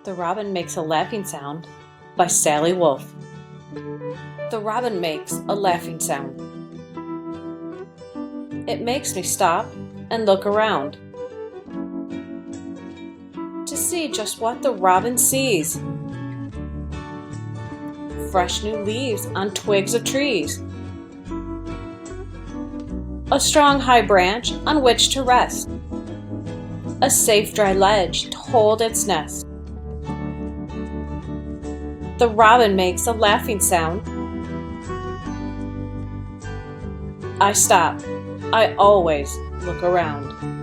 The Robin Makes a Laughing Sound by Sallie Wolf. The robin makes a laughing sound. It makes me stop and look around to see just what the robin sees. Fresh new leaves on twigs of trees. A strong high branch on which to rest. A safe dry ledge to hold its nest. The robin makes a laughing sound. I stop. I always look around.